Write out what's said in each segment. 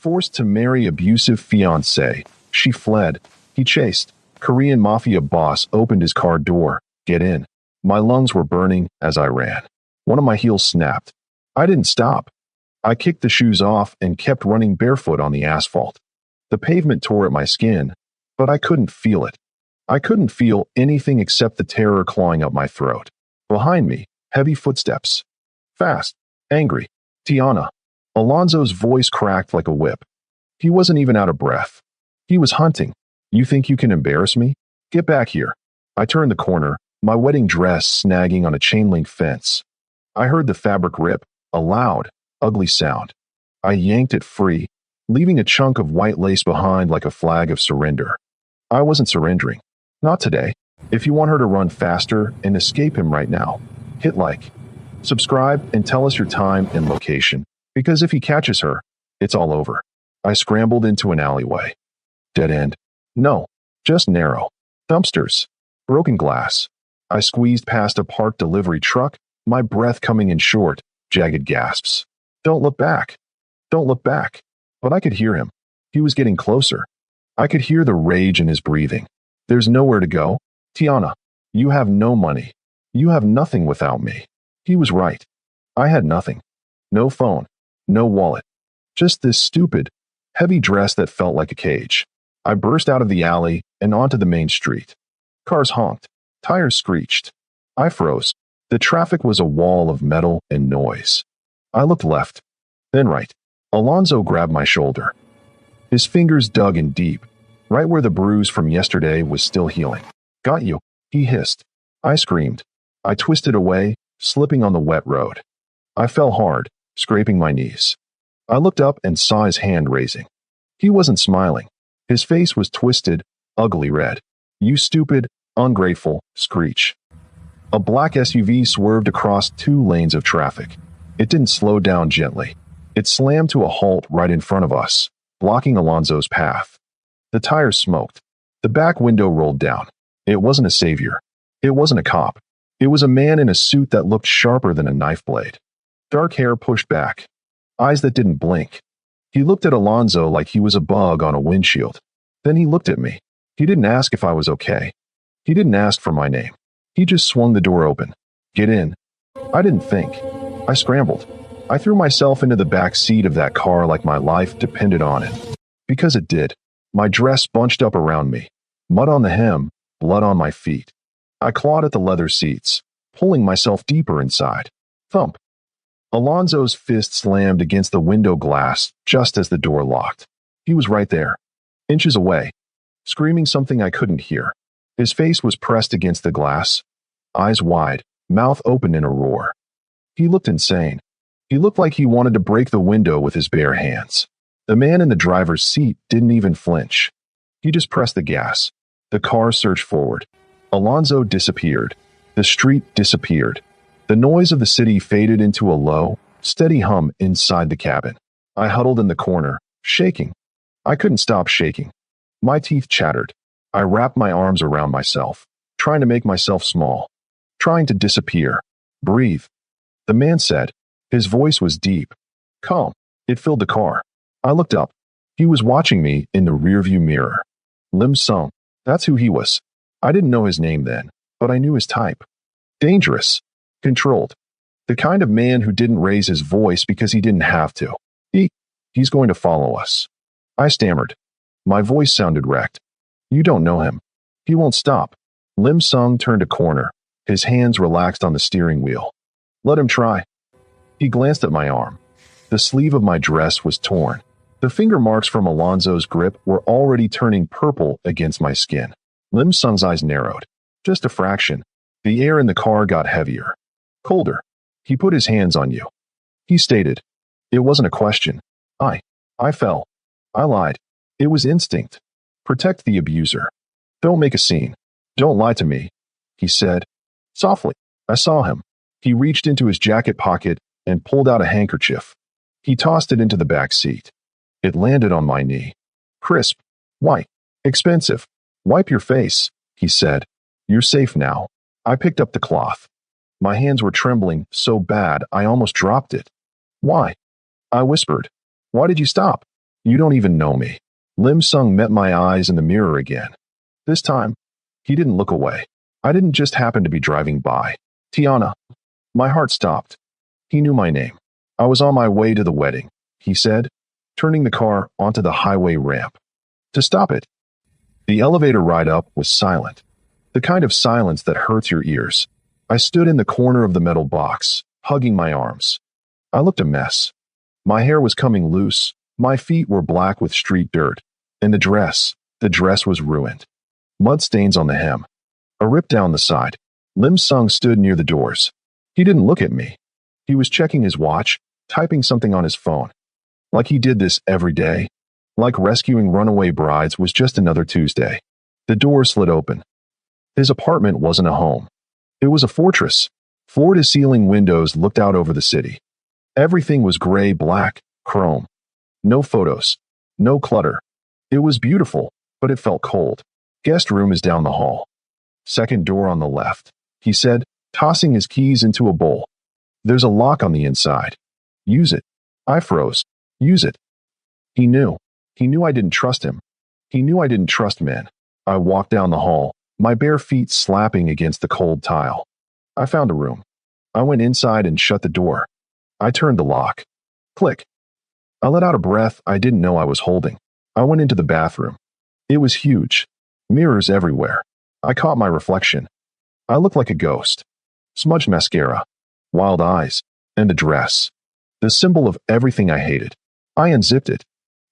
Forced to marry abusive fiancé. She fled. He chased. Korean Mafia boss opened his car door. Get in. My lungs were burning as I ran. One of my heels snapped. I didn't stop. I kicked the shoes off and kept running barefoot on the asphalt. The pavement tore at my skin, but I couldn't feel it. I couldn't feel anything except the terror clawing up my throat. Behind me, heavy footsteps. Fast. Angry. Tiana. Alonzo's voice cracked like a whip. He wasn't even out of breath. He was hunting. You think you can embarrass me? Get back here. I turned the corner, my wedding dress snagging on a chain-link fence. I heard the fabric rip, a loud, ugly sound. I yanked it free, leaving a chunk of white lace behind like a flag of surrender. I wasn't surrendering. Not today. If you want her to run faster and escape him right now, hit like. Subscribe and tell us your time and location, because if he catches her, it's all over. I scrambled into an alleyway. Dead end. No, just narrow. Dumpsters. Broken glass. I squeezed past a parked delivery truck, my breath coming in short, jagged gasps. Don't look back. Don't look back. But I could hear him. He was getting closer. I could hear the rage in his breathing. There's nowhere to go. Tiana, you have no money. You have nothing without me. He was right. I had nothing. No phone. No wallet. Just this stupid, heavy dress that felt like a cage. I burst out of the alley and onto the main street. Cars honked. Tires screeched. I froze. The traffic was a wall of metal and noise. I looked left, then right. Alonzo grabbed my shoulder. His fingers dug in deep, right where the bruise from yesterday was still healing. Got you, he hissed. I screamed. I twisted away, slipping on the wet road. I fell hard, scraping my knees. I looked up and saw his hand raising. He wasn't smiling. His face was twisted, ugly red. You stupid, ungrateful, screech. A black SUV swerved across 2 lanes of traffic. It didn't slow down gently. It slammed to a halt right in front of us, blocking Alonzo's path. The tires smoked. The back window rolled down. It wasn't a savior. It wasn't a cop. It was a man in a suit that looked sharper than a knife blade. Dark hair pushed back. Eyes that didn't blink. He looked at Alonzo like he was a bug on a windshield. Then he looked at me. He didn't ask if I was okay. He didn't ask for my name. He just swung the door open. Get in. I didn't think. I scrambled. I threw myself into the back seat of that car like my life depended on it. Because it did. My dress bunched up around me. Mud on the hem, blood on my feet. I clawed at the leather seats, pulling myself deeper inside. Thump. Alonzo's fist slammed against the window glass just as the door locked. He was right there, inches away, screaming something I couldn't hear. His face was pressed against the glass, eyes wide, mouth open in a roar. He looked insane. He looked like he wanted to break the window with his bare hands. The man in the driver's seat didn't even flinch. He just pressed the gas. The car surged forward. Alonzo disappeared. The street disappeared. The noise of the city faded into a low, steady hum inside the cabin. I huddled in the corner, shaking. I couldn't stop shaking. My teeth chattered. I wrapped my arms around myself, trying to make myself small, trying to disappear, breathe. The man said, his voice was deep, calm. It filled the car. I looked up. He was watching me in the rearview mirror. Lim Sung. That's who he was. I didn't know his name then, but I knew his type. Dangerous. Controlled. The kind of man who didn't raise his voice because he didn't have to. He's going to follow us. I stammered. My voice sounded wrecked. You don't know him. He won't stop. Lim Sung turned a corner. His hands relaxed on the steering wheel. Let him try. He glanced at my arm. The sleeve of my dress was torn. The finger marks from Alonzo's grip were already turning purple against my skin. Lim Sung's eyes narrowed. Just a fraction. The air in the car got heavier. Colder. He put his hands on you. He stated. It wasn't a question. I fell. I lied. It was instinct. Protect the abuser. Don't make a scene. Don't lie to me, he said. Softly. I saw him. He reached into his jacket pocket and pulled out a handkerchief. He tossed it into the back seat. It landed on my knee. Crisp. White. Expensive. Wipe your face, he said. You're safe now. I picked up the cloth. My hands were trembling so bad I almost dropped it. Why? I whispered. Why did you stop? You don't even know me. Lim Sung met my eyes in the mirror again. This time, he didn't look away. I didn't just happen to be driving by. Tiana. My heart stopped. He knew my name. I was on my way to the wedding, he said, turning the car onto the highway ramp. To stop it. The elevator ride up was silent. The kind of silence that hurts your ears. I stood in the corner of the metal box, hugging my arms. I looked a mess. My hair was coming loose, my feet were black with street dirt, and the dress was ruined. Mud stains on the hem. A rip down the side. Lim Sung stood near the doors. He didn't look at me. He was checking his watch, typing something on his phone. Like he did this every day. Like rescuing runaway brides was just another Tuesday. The door slid open. His apartment wasn't a home. It was a fortress. Floor-to-ceiling windows looked out over the city. Everything was gray-black, chrome. No photos. No clutter. It was beautiful, but it felt cold. Guest room is down the hall. Second door on the left, he said, tossing his keys into a bowl. There's a lock on the inside. Use it. I froze. Use it. He knew. He knew I didn't trust him. He knew I didn't trust men. I walked down the hall, my bare feet slapping against the cold tile. I found a room. I went inside and shut the door. I turned the lock. Click. I let out a breath I didn't know I was holding. I went into the bathroom. It was huge. Mirrors everywhere. I caught my reflection. I looked like a ghost. Smudged mascara, wild eyes, and a dress. The symbol of everything I hated. I unzipped it.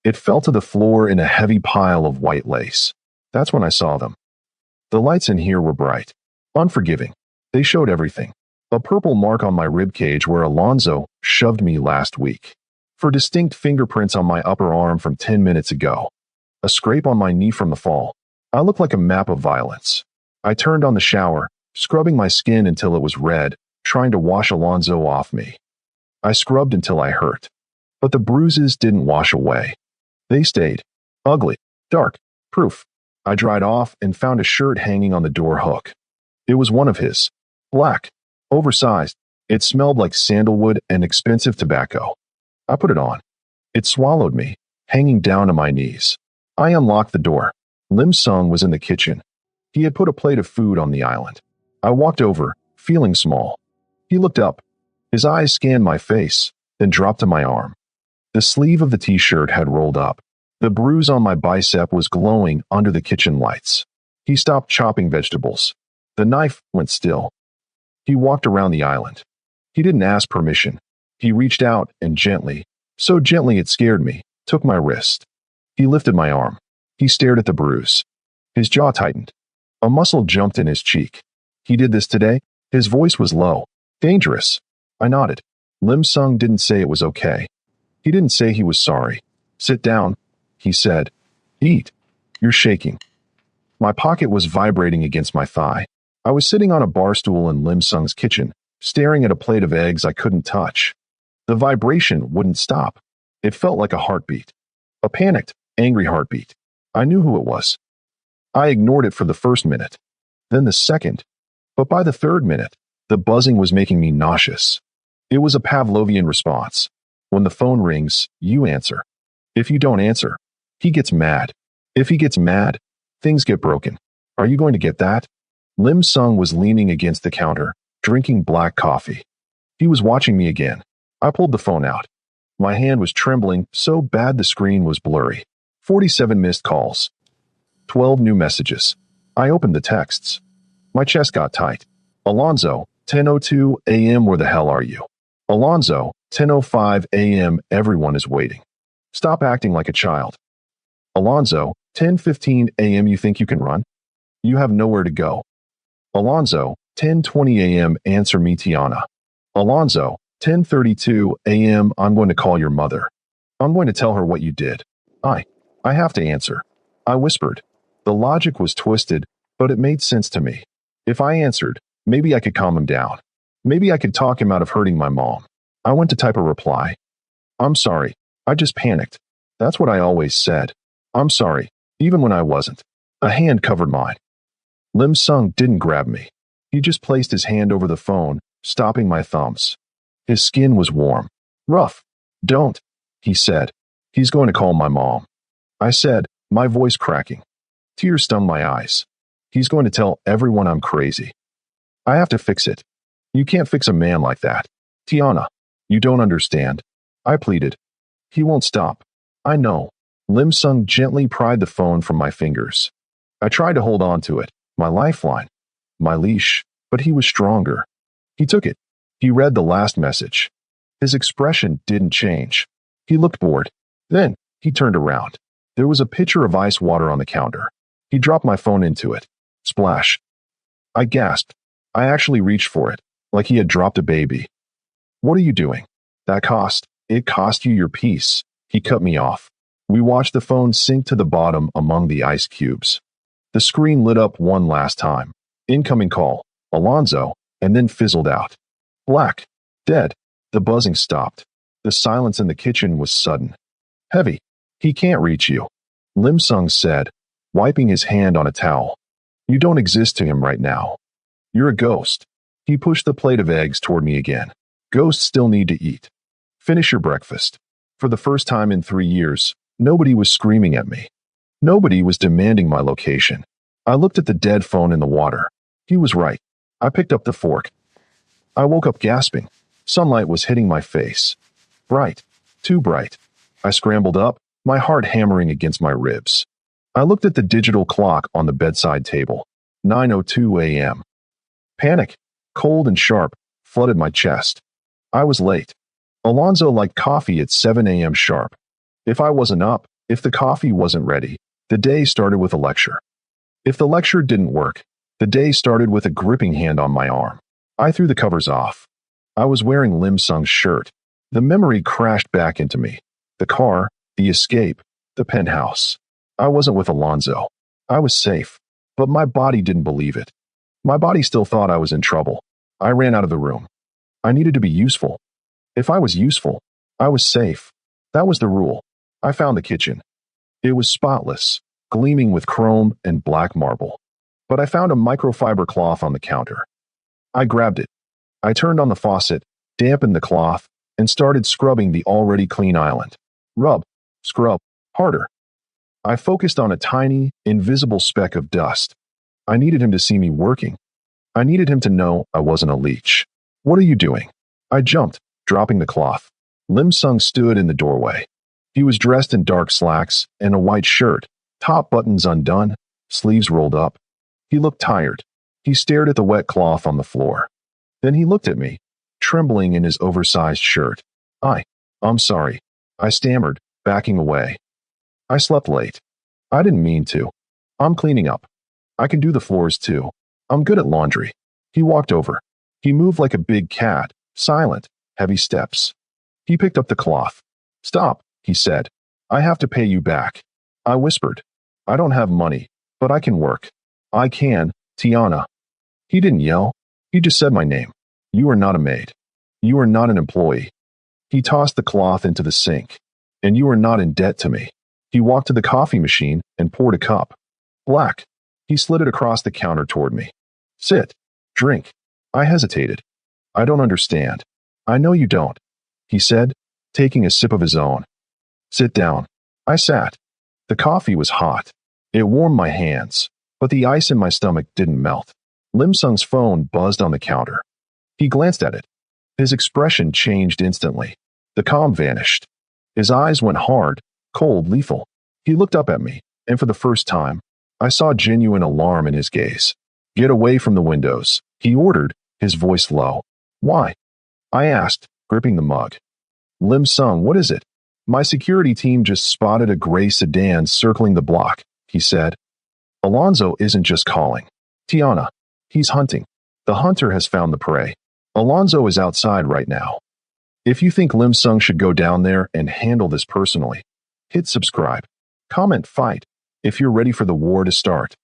It fell to the floor in a heavy pile of white lace. That's when I saw them. The lights in here were bright, unforgiving. They showed everything. A purple mark on my ribcage where Alonzo shoved me last week. For distinct fingerprints on my upper arm from 10 minutes ago. A scrape on my knee from the fall. I looked like a map of violence. I turned on the shower, scrubbing my skin until it was red, trying to wash Alonzo off me. I scrubbed until I hurt. But the bruises didn't wash away. They stayed. Ugly. Dark. Proof. I dried off and found a shirt hanging on the door hook. It was one of his. Black. Oversized. It smelled like sandalwood and expensive tobacco. I put it on. It swallowed me, hanging down to my knees. I unlocked the door. Lim Sung was in the kitchen. He had put a plate of food on the island. I walked over, feeling small. He looked up. His eyes scanned my face, then dropped to my arm. The sleeve of the t-shirt had rolled up. The bruise on my bicep was glowing under the kitchen lights. He stopped chopping vegetables. The knife went still. He walked around the island. He didn't ask permission. He reached out and gently, so gently it scared me, took my wrist. He lifted my arm. He stared at the bruise. His jaw tightened. A muscle jumped in his cheek. He did this today? His voice was low. Dangerous. I nodded. Lim Sung didn't say it was okay. He didn't say he was sorry. Sit down, he said. Eat. You're shaking. My pocket was vibrating against my thigh. I was sitting on a bar stool in Lim Sung's kitchen, staring at a plate of eggs I couldn't touch. The vibration wouldn't stop. It felt like a heartbeat. A panicked, angry heartbeat. I knew who it was. I ignored it for the first minute, then the second. But by the third minute, the buzzing was making me nauseous. It was a Pavlovian response. When the phone rings, you answer. If you don't answer, he gets mad. If he gets mad, things get broken. Are you going to get that? Lim Sung was leaning against the counter, drinking black coffee. He was watching me again. I pulled the phone out. My hand was trembling so bad the screen was blurry. 47 missed calls. 12 new messages. I opened the texts. My chest got tight. Alonzo, 10:02 a.m. Where the hell are you? Alonzo, 10:05 a.m. Everyone is waiting. Stop acting like a child. Alonzo, 10:15 a.m. You think you can run? You have nowhere to go. Alonzo, 10:20 a.m. Answer me, Tiana. Alonzo, 10:32 a.m. I'm going to call your mother. I'm going to tell her what you did. I have to answer. I whispered. The logic was twisted, but it made sense to me. If I answered, maybe I could calm him down. Maybe I could talk him out of hurting my mom. I went to type a reply. I'm sorry. I just panicked. That's what I always said. I'm sorry, even when I wasn't. A hand covered mine. Lim Sung didn't grab me. He just placed his hand over the phone, stopping my thumbs. His skin was warm. Rough. Don't, he said. He's going to call my mom, I said, my voice cracking. Tears stung my eyes. He's going to tell everyone I'm crazy. I have to fix it. You can't fix a man like that. Tiana, you don't understand. I pleaded. He won't stop. I know. Lim Sung gently pried the phone from my fingers. I tried to hold on to it, my lifeline, my leash, but he was stronger. He took it. He read the last message. His expression didn't change. He looked bored. Then, he turned around. There was a pitcher of ice water on the counter. He dropped my phone into it. Splash. I gasped. I actually reached for it, like he had dropped a baby. What are you doing? It cost you your peace. He cut me off. We watched the phone sink to the bottom among the ice cubes. The screen lit up one last time. Incoming call. Alonzo, and then fizzled out. Black. Dead. The buzzing stopped. The silence in the kitchen was sudden. Heavy. He can't reach you. Lim Sung said, wiping his hand on a towel. You don't exist to him right now. You're a ghost. He pushed the plate of eggs toward me again. Ghosts still need to eat. Finish your breakfast. For the first time in 3 years, nobody was screaming at me. Nobody was demanding my location. I looked at the dead phone in the water. He was right. I picked up the fork. I woke up gasping. Sunlight was hitting my face. Bright. Too bright. I scrambled up, my heart hammering against my ribs. I looked at the digital clock on the bedside table. 9:02 a.m. Panic, cold and sharp, flooded my chest. I was late. Alonzo liked coffee at 7 a.m. sharp. If I wasn't up, if the coffee wasn't ready, the day started with a lecture. If the lecture didn't work, the day started with a gripping hand on my arm. I threw the covers off. I was wearing Lim Sung's shirt. The memory crashed back into me. The car, the escape, the penthouse. I wasn't with Alonzo. I was safe. But my body didn't believe it. My body still thought I was in trouble. I ran out of the room. I needed to be useful. If I was useful, I was safe. That was the rule. I found the kitchen. It was spotless, gleaming with chrome and black marble. But I found a microfiber cloth on the counter. I grabbed it. I turned on the faucet, dampened the cloth, and started scrubbing the already clean island. Rub, scrub, harder. I focused on a tiny, invisible speck of dust. I needed him to see me working. I needed him to know I wasn't a leech. What are you doing? I jumped, dropping the cloth. Lim Sung stood in the doorway. He was dressed in dark slacks and a white shirt, top buttons undone, sleeves rolled up. He looked tired. He stared at the wet cloth on the floor. Then he looked at me, trembling in his oversized shirt. I'm sorry. I stammered, backing away. I slept late. I didn't mean to. I'm cleaning up. I can do the floors too. I'm good at laundry. He walked over. He moved like a big cat, silent, heavy steps. He picked up the cloth. Stop, he said. I have to pay you back. I whispered. I don't have money, but I can work. I can, Tiana. He didn't yell. He just said my name. You are not a maid. You are not an employee. He tossed the cloth into the sink. And you are not in debt to me. He walked to the coffee machine and poured a cup. Black. He slid it across the counter toward me. Sit. Drink. I hesitated. I don't understand. I know you don't, he said, taking a sip of his own. Sit down. I sat. The coffee was hot. It warmed my hands, but the ice in my stomach didn't melt. Lim Sung's phone buzzed on the counter. He glanced at it. His expression changed instantly. The calm vanished. His eyes went hard, cold, lethal. He looked up at me, and for the first time, I saw genuine alarm in his gaze. Get away from the windows, he ordered, his voice low. Why? I asked, gripping the mug. Lim Sung, what is it? My security team just spotted a gray sedan circling the block, he said. Alonzo isn't just calling. Tiana, he's hunting. The hunter has found the prey. Alonzo is outside right now. If you think Lim Sung should go down there and handle this personally, hit subscribe. Comment fight if you're ready for the war to start.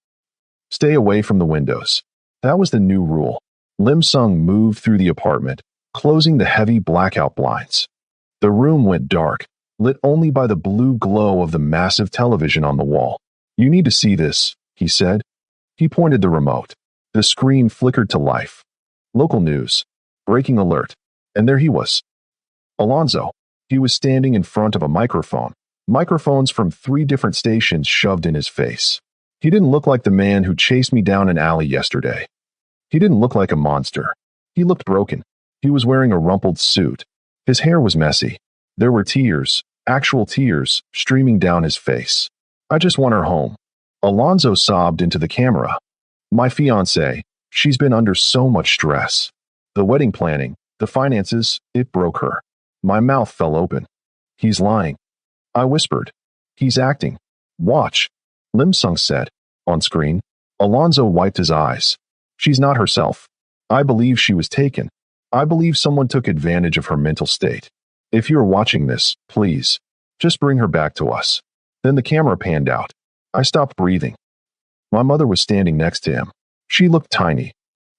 Stay away from the windows. That was the new rule. Lim Sung moved through the apartment, closing the heavy blackout blinds. The room went dark, lit only by the blue glow of the massive television on the wall. You need to see this, he said. He pointed the remote. The screen flickered to life. Local news. Breaking alert. And there he was. Alonzo. He was standing in front of a microphone, Microphones from 3 different stations shoved in his face. He didn't look like the man who chased me down an alley yesterday. He didn't look like a monster. He looked broken. He was wearing a rumpled suit. His hair was messy. There were tears, actual tears, streaming down his face. I just want her home. Alonzo sobbed into the camera. My fiancée, she's been under so much stress. The wedding planning, the finances, it broke her. My mouth fell open. He's lying. I whispered. He's acting. Watch. Lim Sung said. On screen. Alonzo wiped his eyes. She's not herself. I believe she was taken. I believe someone took advantage of her mental state. If you're watching this, please, just bring her back to us. Then the camera panned out. I stopped breathing. My mother was standing next to him. She looked tiny.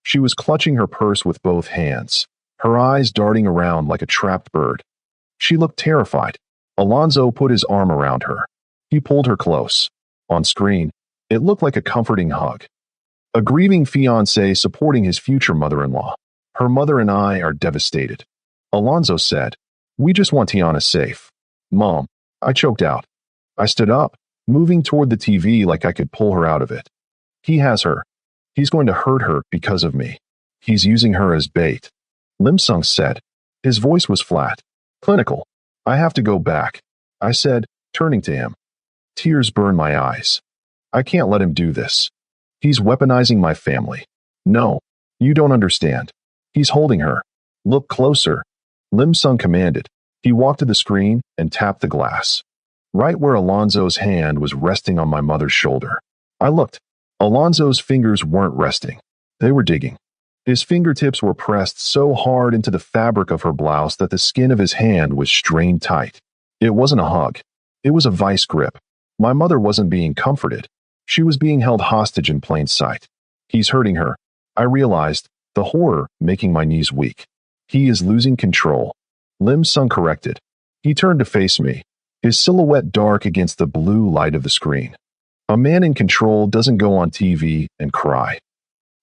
She was clutching her purse with both hands, her eyes darting around like a trapped bird. She looked terrified. Alonzo put his arm around her. He pulled her close. On screen, it looked like a comforting hug. A grieving fiancé supporting his future mother-in-law. Her mother and I are devastated. Alonzo said, "We just want Tiana safe." Mom, I choked out. I stood up, moving toward the TV like I could pull her out of it. He has her. He's going to hurt her because of me. He's using her as bait. Lim Sung said. His voice was flat. Clinical. I have to go back, I said, turning to him. Tears burned my eyes. I can't let him do this. He's weaponizing my family. No, you don't understand. He's holding her. Look closer. Lim Sung commanded. He walked to the screen and tapped the glass. Right where Alonzo's hand was resting on my mother's shoulder. I looked. Alonzo's fingers weren't resting. They were digging. His fingertips were pressed so hard into the fabric of her blouse that the skin of his hand was strained tight. It wasn't a hug. It was a vice grip. My mother wasn't being comforted. She was being held hostage in plain sight. He's hurting her. I realized, the horror making my knees weak. He is losing control. Lim Sung corrected. He turned to face me, his silhouette dark against the blue light of the screen. A man in control doesn't go on TV and cry.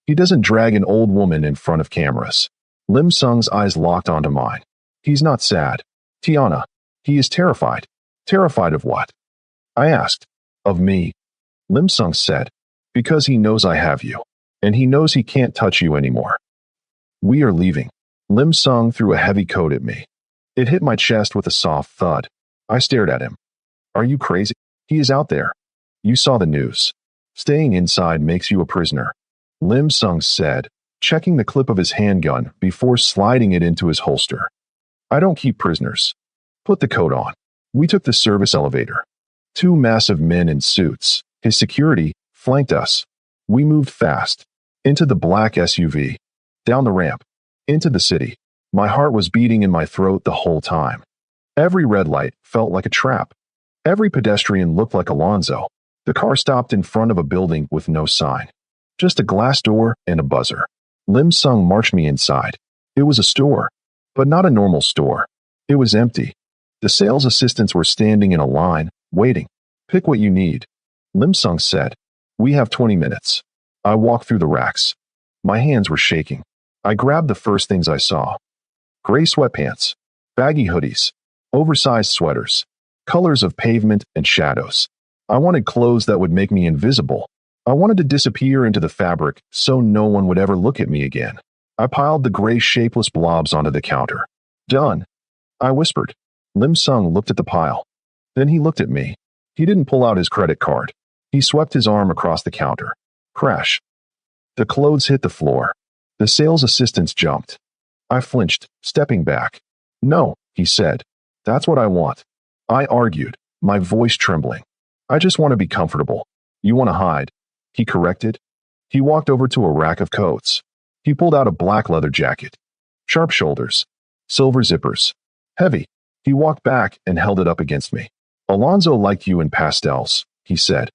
He doesn't drag an old woman in front of cameras. Lim Sung's eyes locked onto mine. He's not sad. Tiana. He is terrified. Terrified of what? I asked. Of me. Lim Sung said. Because he knows I have you. And he knows he can't touch you anymore. We are leaving. Lim Sung threw a heavy coat at me. It hit my chest with a soft thud. I stared at him. Are you crazy? He is out there. You saw the news. Staying inside makes you a prisoner. Lim Sung said, checking the clip of his handgun before sliding it into his holster. I don't keep prisoners. Put the coat on. We took the service elevator. 2 massive men in suits, his security, flanked us. We moved fast. Into the black SUV. Down the ramp. Into the city. My heart was beating in my throat the whole time. Every red light felt like a trap. Every pedestrian looked like Alonzo. The car stopped in front of a building with no sign. Just a glass door and a buzzer. Lim Sung marched me inside. It was a store, but not a normal store. It was empty. The sales assistants were standing in a line, waiting. Pick what you need. Lim Sung said. We have 20 minutes. I walked through the racks. My hands were shaking. I grabbed the first things I saw. Gray sweatpants, baggy hoodies, oversized sweaters, colors of pavement and shadows. I wanted clothes that would make me invisible. I wanted to disappear into the fabric so no one would ever look at me again. I piled the gray shapeless blobs onto the counter. Done. I whispered. Lim Sung looked at the pile. Then he looked at me. He didn't pull out his credit card. He swept his arm across the counter. Crash. The clothes hit the floor. The sales assistants jumped. I flinched, stepping back. No, he said. That's what I want. I argued, my voice trembling. I just want to be comfortable. You want to hide. He corrected. He walked over to a rack of coats. He pulled out a black leather jacket. Sharp shoulders. Silver zippers. Heavy. He walked back and held it up against me. Alonzo liked you in pastels, he said.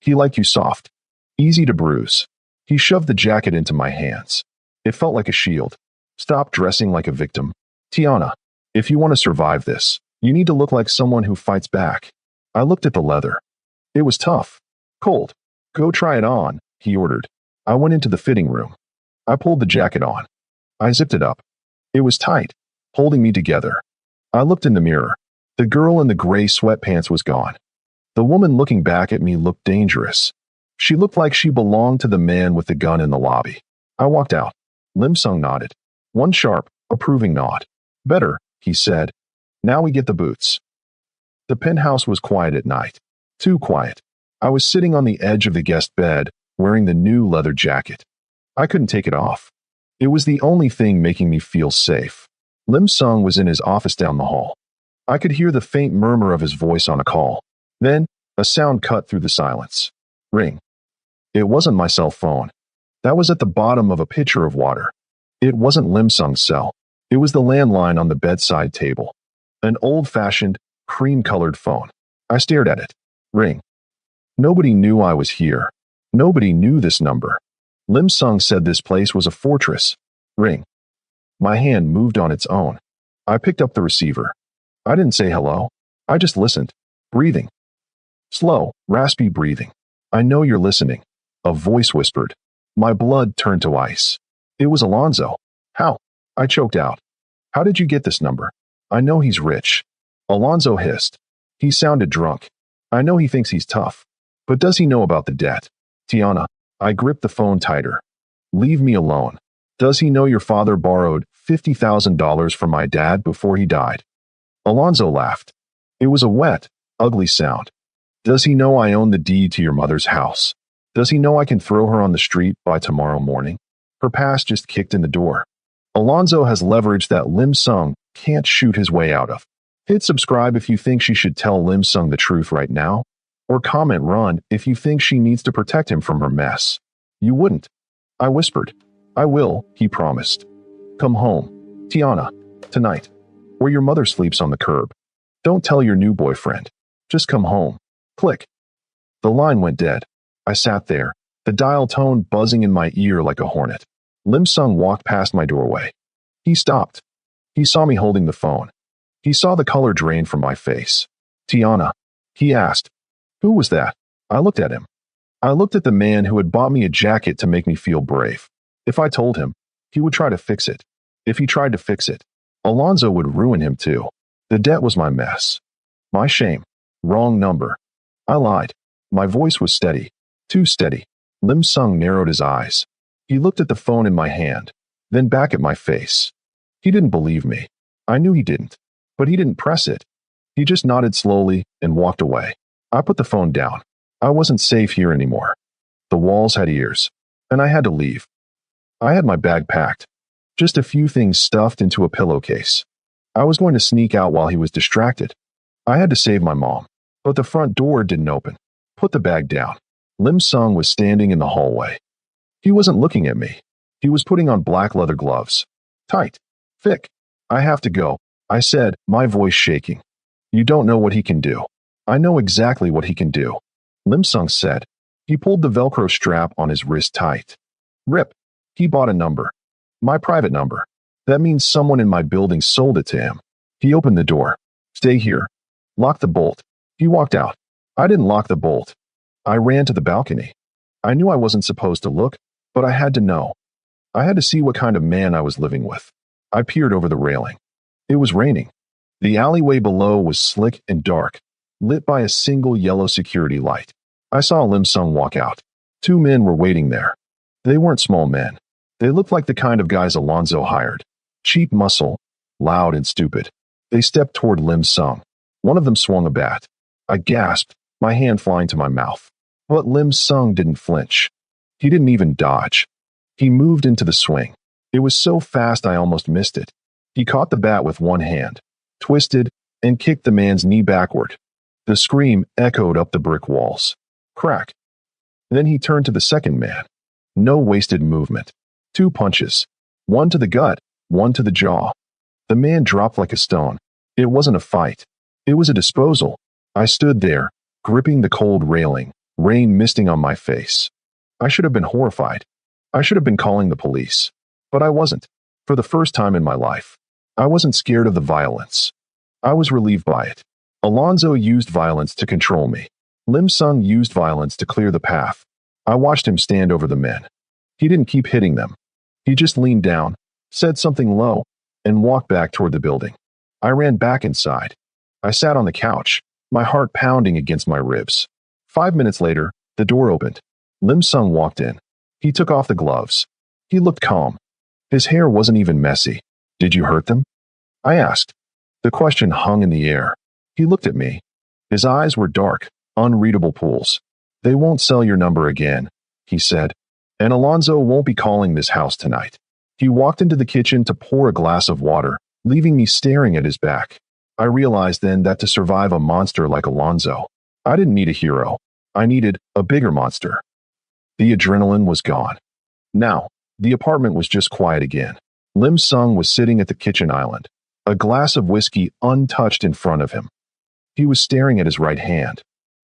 He liked you soft. Easy to bruise. He shoved the jacket into my hands. It felt like a shield. Stop dressing like a victim. Tiana, if you want to survive this, you need to look like someone who fights back. I looked at the leather. It was tough. Cold. Go try it on, he ordered. I went into the fitting room. I pulled the jacket on. I zipped it up. It was tight, holding me together. I looked in the mirror. The girl in the gray sweatpants was gone. The woman looking back at me looked dangerous. She looked like she belonged to the man with the gun in the lobby. I walked out. Lim Sung nodded. One sharp, approving nod. Better, he said. Now we get the boots. The penthouse was quiet at night. Too quiet. I was sitting on the edge of the guest bed, wearing the new leather jacket. I couldn't take it off. It was the only thing making me feel safe. Lim Sung was in his office down the hall. I could hear the faint murmur of his voice on a call. Then, a sound cut through the silence. Ring. It wasn't my cell phone. That was at the bottom of a pitcher of water. It wasn't Lim Sung's cell. It was the landline on the bedside table. An old-fashioned, cream-colored phone. I stared at it. Ring. Nobody knew I was here. Nobody knew this number. Lim Sung said this place was a fortress. Ring. My hand moved on its own. I picked up the receiver. I didn't say hello. I just listened. Breathing. Slow, raspy breathing. I know you're listening. A voice whispered. My blood turned to ice. It was Alonzo. How? I choked out. How did you get this number? I know he's rich. Alonzo hissed. He sounded drunk. I know he thinks he's tough. But does he know about the debt? Tiana. I gripped the phone tighter. Leave me alone. Does he know your father borrowed $50,000 from my dad before he died? Alonzo laughed. It was a wet, ugly sound. Does he know I own the deed to your mother's house? Does he know I can throw her on the street by tomorrow morning? Her past just kicked in the door. Alonzo has leverage that Lim Sung can't shoot his way out of. Hit subscribe if you think she should tell Lim Sung the truth right now, or comment run if you think she needs to protect him from her mess. You wouldn't. I whispered. I will, he promised. Come home, Tiana, tonight, or your mother sleeps on the curb. Don't tell your new boyfriend. Just come home. Click. The line went dead. I sat there, the dial tone buzzing in my ear like a hornet. Lim Sung walked past my doorway. He stopped. He saw me holding the phone. He saw the color drain from my face. Tiana, he asked. Who was that? I looked at him. I looked at the man who had bought me a jacket to make me feel brave. If I told him, he would try to fix it. If he tried to fix it, Alonzo would ruin him too. The debt was my mess. My shame. Wrong number. I lied. My voice was steady. Too steady. Lim Sung narrowed his eyes. He looked at the phone in my hand, then back at my face. He didn't believe me. I knew he didn't. But he didn't press it. He just nodded slowly and walked away. I put the phone down. I wasn't safe here anymore. The walls had ears, and I had to leave. I had my bag packed. Just a few things stuffed into a pillowcase. I was going to sneak out while he was distracted. I had to save my mom, but the front door didn't open. Put the bag down. Lim Sung was standing in the hallway. He wasn't looking at me. He was putting on black leather gloves. Tight. Thick. I have to go, I said, my voice shaking. You don't know what he can do. I know exactly what he can do. Lim Sung said. He pulled the Velcro strap on his wrist tight. Rip. He bought a number. My private number. That means someone in my building sold it to him. He opened the door. Stay here. Lock the bolt. He walked out. I didn't lock the bolt. I ran to the balcony. I knew I wasn't supposed to look, but I had to know. I had to see what kind of man I was living with. I peered over the railing. It was raining. The alleyway below was slick and dark, lit by a single yellow security light. I saw Lim Sung walk out. Two men were waiting there. They weren't small men. They looked like the kind of guys Alonzo hired. Cheap muscle, loud and stupid. They stepped toward Lim Sung. One of them swung a bat. I gasped, my hand flying to my mouth. But Lim Sung didn't flinch. He didn't even dodge. He moved into the swing. It was so fast I almost missed it. He caught the bat with one hand, twisted, and kicked the man's knee backward. The scream echoed up the brick walls. Crack. Then he turned to the second man. No wasted movement. 2 punches. One to the gut, one to the jaw. The man dropped like a stone. It wasn't a fight. It was a disposal. I stood there, gripping the cold railing, rain misting on my face. I should have been horrified. I should have been calling the police. But I wasn't. For the first time in my life, I wasn't scared of the violence. I was relieved by it. Alonzo used violence to control me. Lim Sung used violence to clear the path. I watched him stand over the men. He didn't keep hitting them. He just leaned down, said something low, and walked back toward the building. I ran back inside. I sat on the couch, my heart pounding against my ribs. 5 minutes later, the door opened. Lim Sung walked in. He took off the gloves. He looked calm. His hair wasn't even messy. Did you hurt them? I asked. The question hung in the air. He looked at me. His eyes were dark, unreadable pools. They won't sell your number again, he said. And Alonzo won't be calling this house tonight. He walked into the kitchen to pour a glass of water, leaving me staring at his back. I realized then that to survive a monster like Alonzo, I didn't need a hero. I needed a bigger monster. The adrenaline was gone. Now, the apartment was just quiet again. Lim Sung was sitting at the kitchen island, a glass of whiskey untouched in front of him. He was staring at his right hand.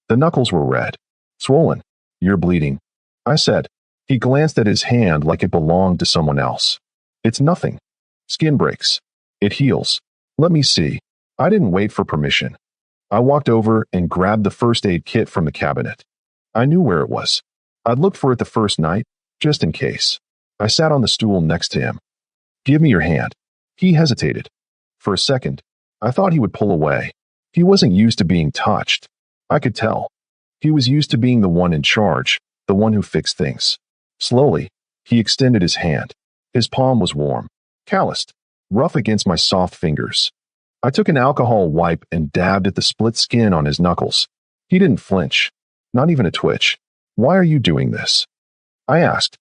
The knuckles were red, swollen. You're bleeding, I said. He glanced at his hand like it belonged to someone else. It's nothing. Skin breaks. It heals. Let me see. I didn't wait for permission. I walked over and grabbed the first aid kit from the cabinet. I knew where it was. I'd looked for it the first night, just in case. I sat on the stool next to him. Give me your hand. He hesitated. For a second, I thought he would pull away. He wasn't used to being touched. I could tell. He was used to being the one in charge, the one who fixed things. Slowly, he extended his hand. His palm was warm, calloused, rough against my soft fingers. I took an alcohol wipe and dabbed at the split skin on his knuckles. He didn't flinch, not even a twitch. Why are you doing this? I asked.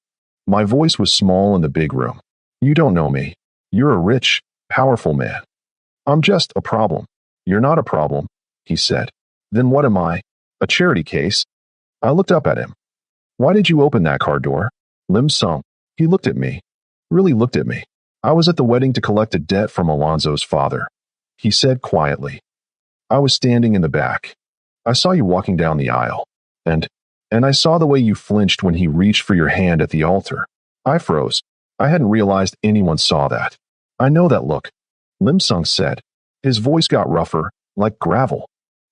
My voice was small in the big room. You don't know me. You're a rich, powerful man. I'm just a problem. You're not a problem, he said. Then what am I? A charity case? I looked up at him. Why did you open that car door? Lim Sung. He looked at me. Really looked at me. I was at the wedding to collect a debt from Alonzo's father. He said quietly. I was standing in the back. I saw you walking down the aisle. And I saw the way you flinched when he reached for your hand at the altar. I froze. I hadn't realized anyone saw that. I know that look, Lim Sung said. His voice got rougher, like gravel.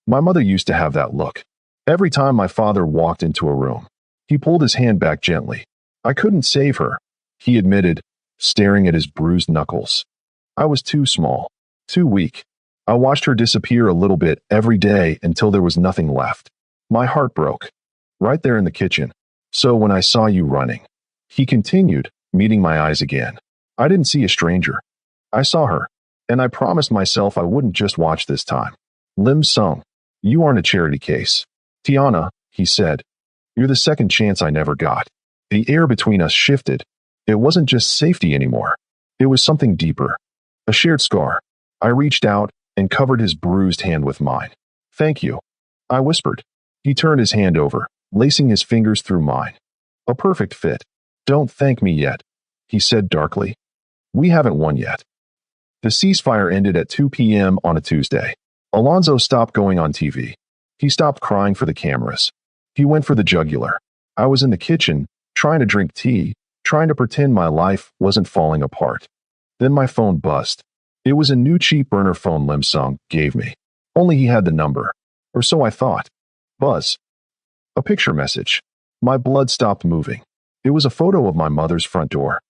My mother used to have that look. Every time my father walked into a room, he pulled his hand back gently. I couldn't save her, he admitted, staring at his bruised knuckles. I was too small, too weak. I watched her disappear a little bit every day until there was nothing left. My heart broke. Right there in the kitchen. So when I saw you running, he continued, meeting my eyes again. I didn't see a stranger. I saw her, and I promised myself I wouldn't just watch this time. Lim Sung, you aren't a charity case. Tiana, he said, you're the second chance I never got. The air between us shifted. It wasn't just safety anymore. It was something deeper. A shared scar. I reached out and covered his bruised hand with mine. Thank you, I whispered. He turned his hand over, lacing his fingers through mine. A perfect fit. Don't thank me yet, he said darkly. We haven't won yet. The ceasefire ended at 2 p.m. on a Tuesday. Alonzo stopped going on TV. He stopped crying for the cameras. He went for the jugular. I was in the kitchen, trying to drink tea, trying to pretend my life wasn't falling apart. Then my phone buzzed. It was a new cheap burner phone Lim Sung gave me. Only he had the number. Or so I thought. Buzz. A picture message. My blood stopped moving. It was a photo of my mother's front door.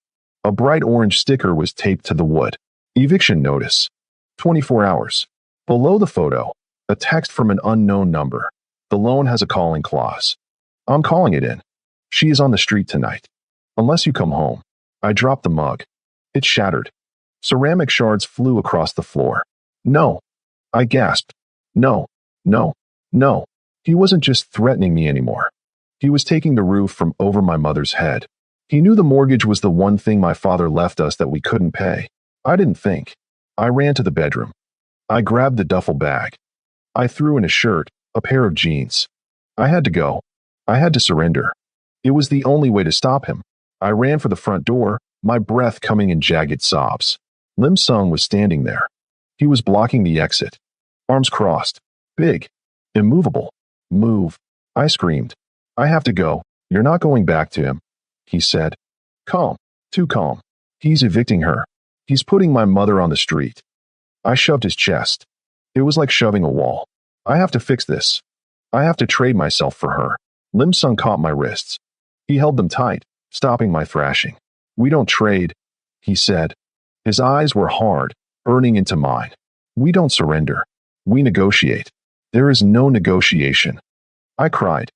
A bright orange sticker was taped to the wood. Eviction notice. 24 hours. Below the photo, a text from an unknown number. The loan has a calling clause. I'm calling it in. She is on the street tonight. Unless you come home. I dropped the mug. It shattered. Ceramic shards flew across the floor. No. I gasped. No. No. No. He wasn't just threatening me anymore. He was taking the roof from over my mother's head. He knew the mortgage was the one thing my father left us that we couldn't pay. I didn't think. I ran to the bedroom. I grabbed the duffel bag. I threw in a shirt, a pair of jeans. I had to go. I had to surrender. It was the only way to stop him. I ran for the front door, my breath coming in jagged sobs. Lim Sung was standing there. He was blocking the exit. Arms crossed. Big. Immovable. Move. I screamed. I have to go. You're not going back to him, he said. Calm. Too calm. He's evicting her. He's putting my mother on the street. I shoved his chest. It was like shoving a wall. I have to fix this. I have to trade myself for her. Lim Sung caught my wrists. He held them tight, stopping my thrashing. We don't trade, he said. His eyes were hard, burning into mine. We don't surrender. We negotiate. There is no negotiation. I cried.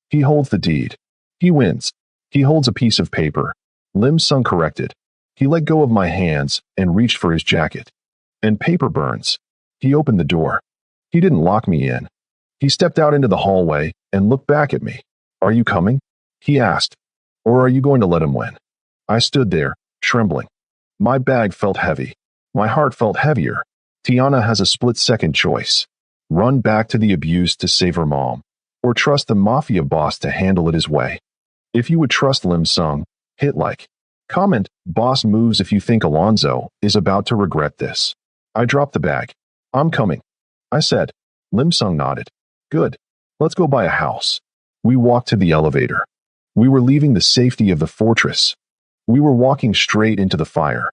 He holds the deed. He wins. He holds a piece of paper. Lim Sung corrected. He let go of my hands and reached for his jacket. And paper burns. He opened the door. He didn't lock me in. He stepped out into the hallway and looked back at me. Are you coming? He asked. Or are you going to let him win? I stood there, trembling. My bag felt heavy. My heart felt heavier. Tiana has a split-second choice. Run back to the abused to save her mom, or trust the Mafia boss to handle it his way. If you would trust Lim Sung, hit like. Comment, boss moves if you think Alonzo is about to regret this. I dropped the bag. I'm coming, I said. Lim Sung nodded. Good. Let's go buy a house. We walked to the elevator. We were leaving the safety of the fortress. We were walking straight into the fire.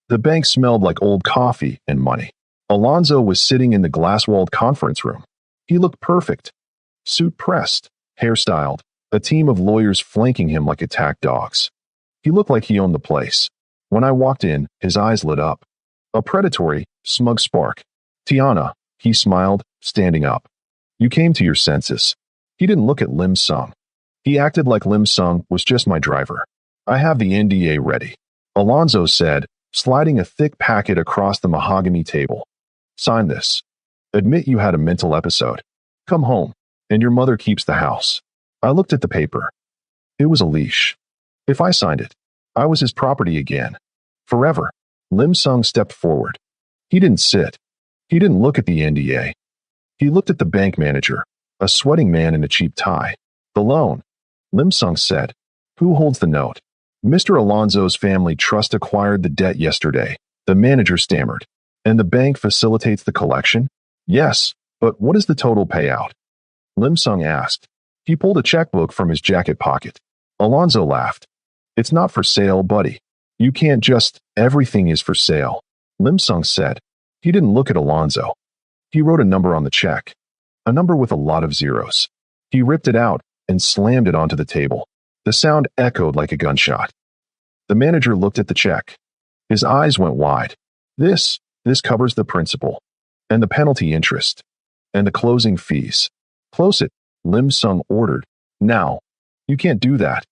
The bank smelled like old coffee and money. Alonzo was sitting in the glass-walled conference room. He looked perfect. Suit pressed, hairstyled, a team of lawyers flanking him like attack dogs. He looked like he owned the place. When I walked in, his eyes lit up. A predatory, smug spark. Tiana, he smiled, standing up. You came to your senses. He didn't look at Lim Sung. He acted like Lim Sung was just my driver. I have the NDA ready, Alonzo said, sliding a thick packet across the mahogany table. Sign this. Admit you had a mental episode. Come home, and your mother keeps the house. I looked at the paper. It was a leash. If I signed it, I was his property again. Forever. Lim Sung stepped forward. He didn't sit. He didn't look at the NDA. He looked at the bank manager, a sweating man in a cheap tie. The loan. Lim Sung said. Who holds the note? Mr. Alonzo's family trust acquired the debt yesterday, the manager stammered. And the bank facilitates the collection? Yes, but what is the total payout? Lim Sung asked. He pulled a checkbook from his jacket pocket. Alonzo laughed. It's not for sale, buddy. You can't just, everything is for sale. Lim Sung said. He didn't look at Alonzo. He wrote a number on the check. A number with a lot of zeros. He ripped it out and slammed it onto the table. The sound echoed like a gunshot. The manager looked at the check. His eyes went wide. This covers the principal, and the penalty interest, and the closing fees. Close it, Lim Sung ordered. Now. You can't do that.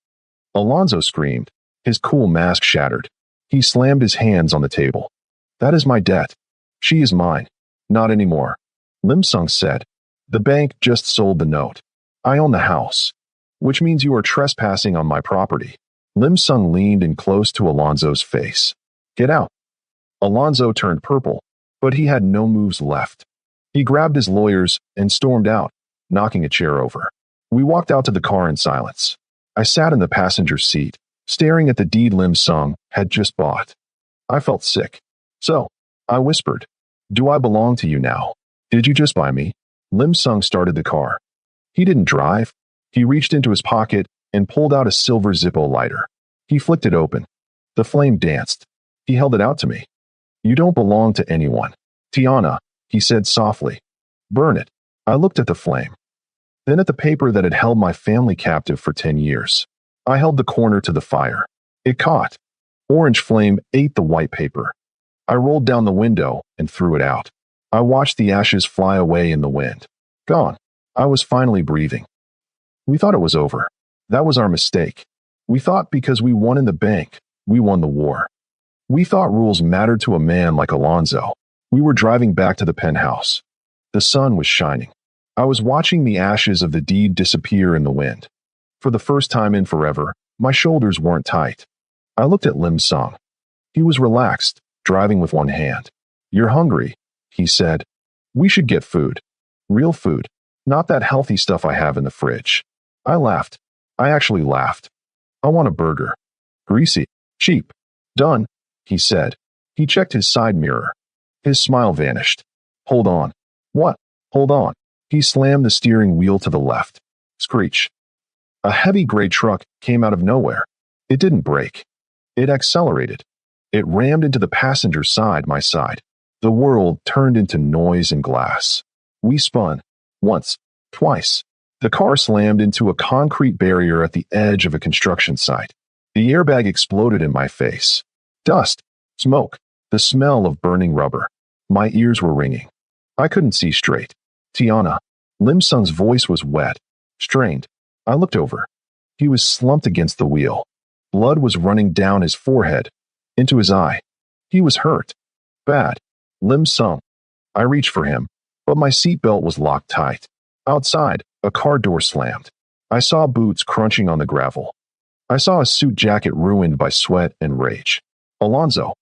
Alonzo screamed. His cool mask shattered. He slammed his hands on the table. That is my debt. She is mine. Not anymore. Lim Sung said. The bank just sold the note. I own the house. Which means you are trespassing on my property. Lim Sung leaned in close to Alonzo's face. Get out. Alonzo turned purple, but he had no moves left. He grabbed his lawyers and stormed out, knocking a chair over. We walked out to the car in silence. I sat in the passenger seat, staring at the deed Lim Sung had just bought. I felt sick. So, I whispered, do I belong to you now? Did you just buy me? Lim Sung started the car. He didn't drive. He reached into his pocket and pulled out a silver Zippo lighter. He flicked it open. The flame danced. He held it out to me. You don't belong to anyone. Tiana, he said softly. Burn it. I looked at the flame. Then at the paper that had held my family captive for 10 years. I held the corner to the fire. It caught. Orange flame ate the white paper. I rolled down the window and threw it out. I watched the ashes fly away in the wind. Gone. I was finally breathing. We thought it was over. That was our mistake. We thought because we won in the bank, we won the war. We thought rules mattered to a man like Alonzo. We were driving back to the penthouse. The sun was shining. I was watching the ashes of the deed disappear in the wind. For the first time in forever, my shoulders weren't tight. I looked at Lim Sung. He was relaxed, driving with one hand. You're hungry, he said. We should get food. Real food, not that healthy stuff I have in the fridge. I laughed. I actually laughed. I want a burger. Greasy, cheap. Done, he said. He checked his side mirror. His smile vanished. Hold on. What? Hold on. He slammed the steering wheel to the left. Screech. A heavy gray truck came out of nowhere. It didn't brake. It accelerated. It rammed into the passenger side, my side. The world turned into noise and glass. We spun. Once. Twice. The car slammed into a concrete barrier at the edge of a construction site. The airbag exploded in my face. Dust. Smoke. The smell of burning rubber. My ears were ringing. I couldn't see straight. Tiana. Lim Sung's voice was wet, strained. I looked over. He was slumped against the wheel. Blood was running down his forehead, into his eye. He was hurt. Bad. Lim Sung. I reached for him, but my seatbelt was locked tight. Outside, a car door slammed. I saw boots crunching on the gravel. I saw a suit jacket ruined by sweat and rage. Alonzo.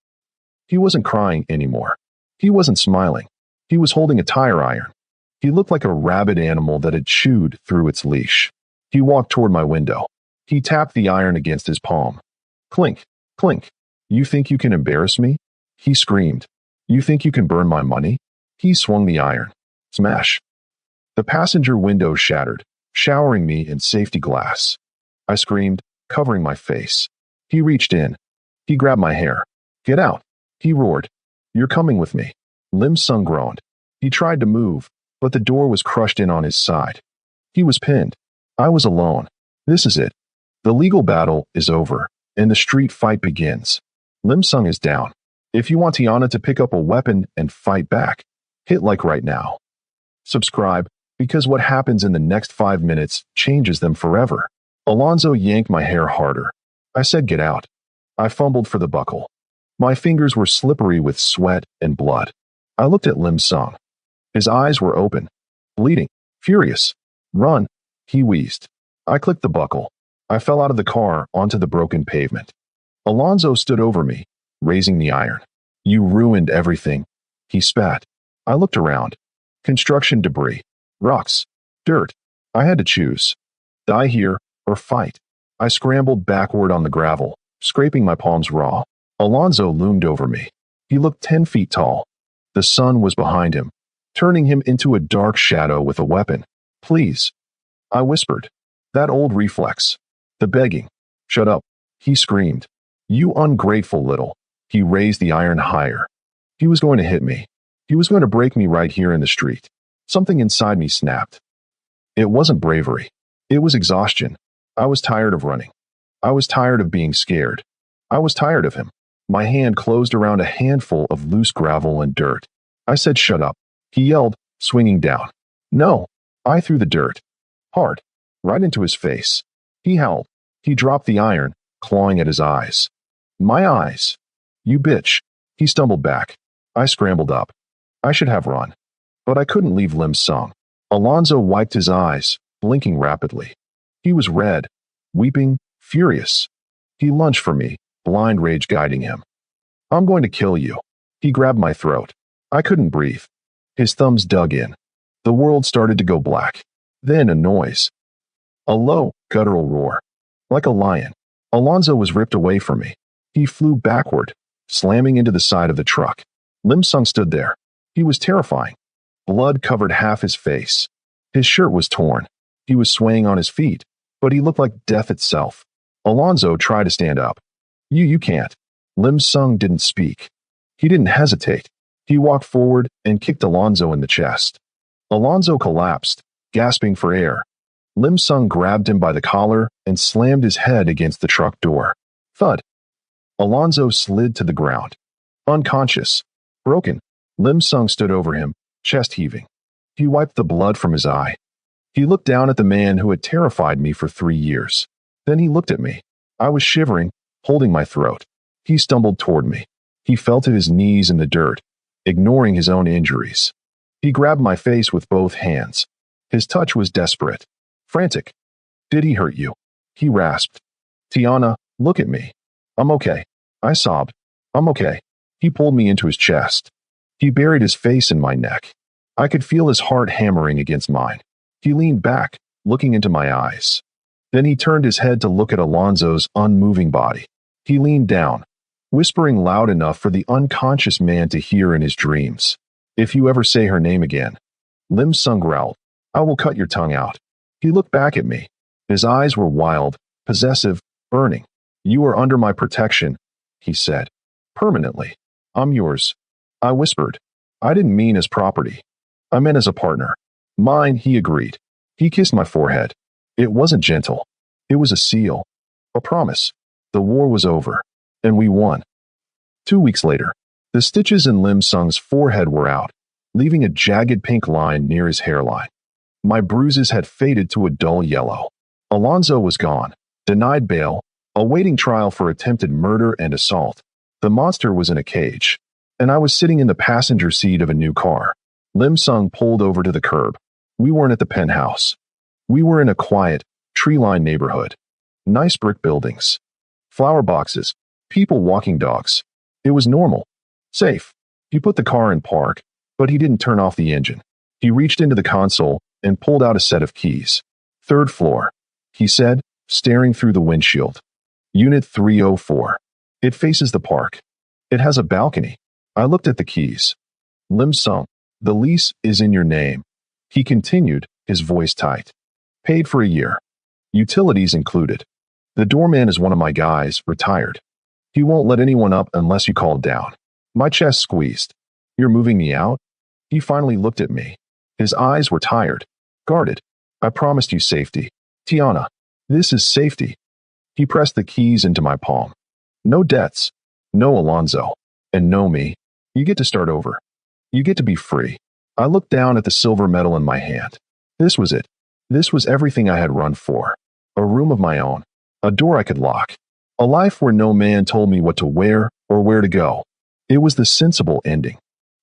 He wasn't crying anymore. He wasn't smiling. He was holding a tire iron. He looked like a rabid animal that had chewed through its leash. He walked toward my window. He tapped the iron against his palm. Clink, clink. You think you can embarrass me? He screamed. You think you can burn my money? He swung the iron. Smash. The passenger window shattered, showering me in safety glass. I screamed, covering my face. He reached in. He grabbed my hair. Get out. He roared. You're coming with me. Lim Sung groaned. He tried to move, but the door was crushed in on his side. He was pinned. I was alone. This is it. The legal battle is over, and the street fight begins. Lim Sung is down. If you want Tiana to pick up a weapon and fight back, hit like right now. Subscribe, because what happens in the next 5 minutes changes them forever. Alonzo yanked my hair harder. I said get out. I fumbled for the buckle. My fingers were slippery with sweat and blood. I looked at Lim Sung. His eyes were open, bleeding, furious. Run, he wheezed. I clicked the buckle. I fell out of the car onto the broken pavement. Alonzo stood over me, raising the iron. You ruined everything, he spat. I looked around. Construction debris, rocks, dirt. I had to choose. Die here or fight. I scrambled backward on the gravel, scraping my palms raw. Alonzo loomed over me. He looked 10 feet tall. The sun was behind him, turning him into a dark shadow with a weapon. Please. I whispered. That old reflex. The begging. Shut up. He screamed. You ungrateful little. He raised the iron higher. He was going to hit me. He was going to break me right here in the street. Something inside me snapped. It wasn't bravery. It was exhaustion. I was tired of running. I was tired of being scared. I was tired of him. My hand closed around a handful of loose gravel and dirt. I said, shut up. He yelled, swinging down. No. I threw the dirt. Hard. Right into his face. He howled. He dropped the iron, clawing at his eyes. My eyes. You bitch. He stumbled back. I scrambled up. I should have run. But I couldn't leave Lim Sung. Alonzo wiped his eyes, blinking rapidly. He was red, weeping, furious. He lunged for me, blind rage guiding him. I'm going to kill you. He grabbed my throat. I couldn't breathe. His thumbs dug in. The world started to go black. Then a noise. A low, guttural roar. Like a lion. Alonzo was ripped away from me. He flew backward, slamming into the side of the truck. Lim Sung stood there. He was terrifying. Blood covered half his face. His shirt was torn. He was swaying on his feet, but he looked like death itself. Alonzo tried to stand up. You can't. Lim Sung didn't speak. He didn't hesitate. He walked forward and kicked Alonzo in the chest. Alonzo collapsed, gasping for air. Lim Sung grabbed him by the collar and slammed his head against the truck door. Thud. Alonzo slid to the ground. Unconscious. Broken. Lim Sung stood over him, chest heaving. He wiped the blood from his eye. He looked down at the man who had terrified me for 3 years. Then he looked at me. I was shivering, holding my throat. He stumbled toward me. He fell to his knees in the dirt, ignoring his own injuries. He grabbed my face with both hands. His touch was desperate, frantic. Did he hurt you? He rasped. Tiana, look at me. I'm okay. I sobbed. I'm okay. He pulled me into his chest. He buried his face in my neck. I could feel his heart hammering against mine. He leaned back, looking into my eyes. Then he turned his head to look at Alonzo's unmoving body. He leaned down, whispering loud enough for the unconscious man to hear in his dreams. If you ever say her name again. Lim Sung growled. I will cut your tongue out. He looked back at me. His eyes were wild, possessive, burning. You are under my protection, he said. Permanently. I'm yours. I whispered. I didn't mean as property. I meant as a partner. Mine, he agreed. He kissed my forehead. It wasn't gentle. It was a seal. A promise. The war was over. And we won. 2 weeks later, the stitches in Lim Sung's forehead were out, leaving a jagged pink line near his hairline. My bruises had faded to a dull yellow. Alonzo was gone, denied bail, awaiting trial for attempted murder and assault. The monster was in a cage, and I was sitting in the passenger seat of a new car. Lim Sung pulled over to the curb. We weren't at the penthouse. We were in a quiet, tree-lined neighborhood. Nice brick buildings. Flower boxes. People walking dogs. It was normal. Safe. He put the car in park, but he didn't turn off the engine. He reached into the console and pulled out a set of keys. "Third floor," he said, staring through the windshield. "Unit 304. It faces the park. It has a balcony." I looked at the keys. "Lim Sung, the lease is in your name," he continued, his voice tight. "Paid for a year. Utilities included. The doorman is one of my guys, retired. He won't let anyone up unless you call down." My chest squeezed. "You're moving me out?" He finally looked at me. His eyes were tired, guarded. "I promised you safety. Tiana, this is safety." He pressed the keys into my palm. "No debts. No Alonzo. And no me. You get to start over. You get to be free." I looked down at the silver medal in my hand. This was it. This was everything I had run for. A room of my own. A door I could lock. A life where no man told me what to wear or where to go. It was the sensible ending.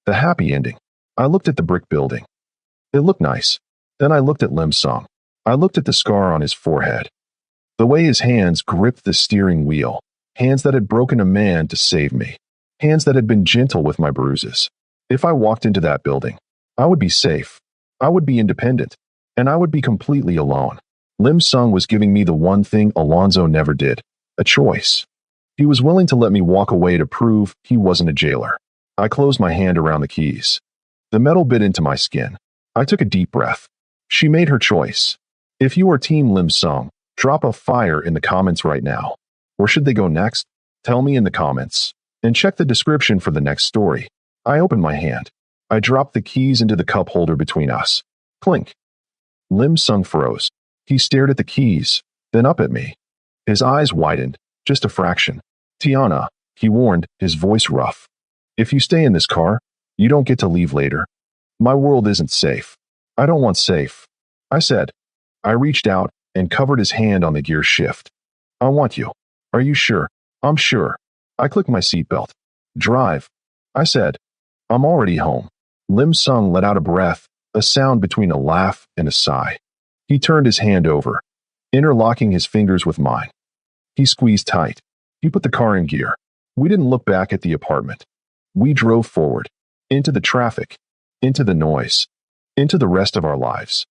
The happy ending. I looked at the brick building. It looked nice. Then I looked at Lim Sung. I looked at the scar on his forehead. The way his hands gripped the steering wheel. Hands that had broken a man to save me. Hands that had been gentle with my bruises. If I walked into that building, I would be safe. I would be independent. And I would be completely alone. Lim Sung was giving me the one thing Alonzo never did. A choice. He was willing to let me walk away to prove he wasn't a jailer. I closed my hand around the keys. The metal bit into my skin. I took a deep breath. She made her choice. If you are Team Lim Sung, drop a fire in the comments right now. Where should they go next? Tell me in the comments. And check the description for the next story. I opened my hand. I dropped the keys into the cup holder between us. Clink. Lim Sung froze. He stared at the keys, then up at me. His eyes widened, just a fraction. "Tiana," he warned, his voice rough. "If you stay in this car, you don't get to leave later. My world isn't safe. I don't want safe." I said. I reached out and covered his hand on the gear shift. "I want you. Are you sure?" "I'm sure." I clicked my seatbelt. "Drive." I said. "I'm already home." Lim Sung let out a breath, a sound between a laugh and a sigh. He turned his hand over, interlocking his fingers with mine. He squeezed tight. He put the car in gear. We didn't look back at the apartment. We drove forward, into the traffic, into the noise, into the rest of our lives.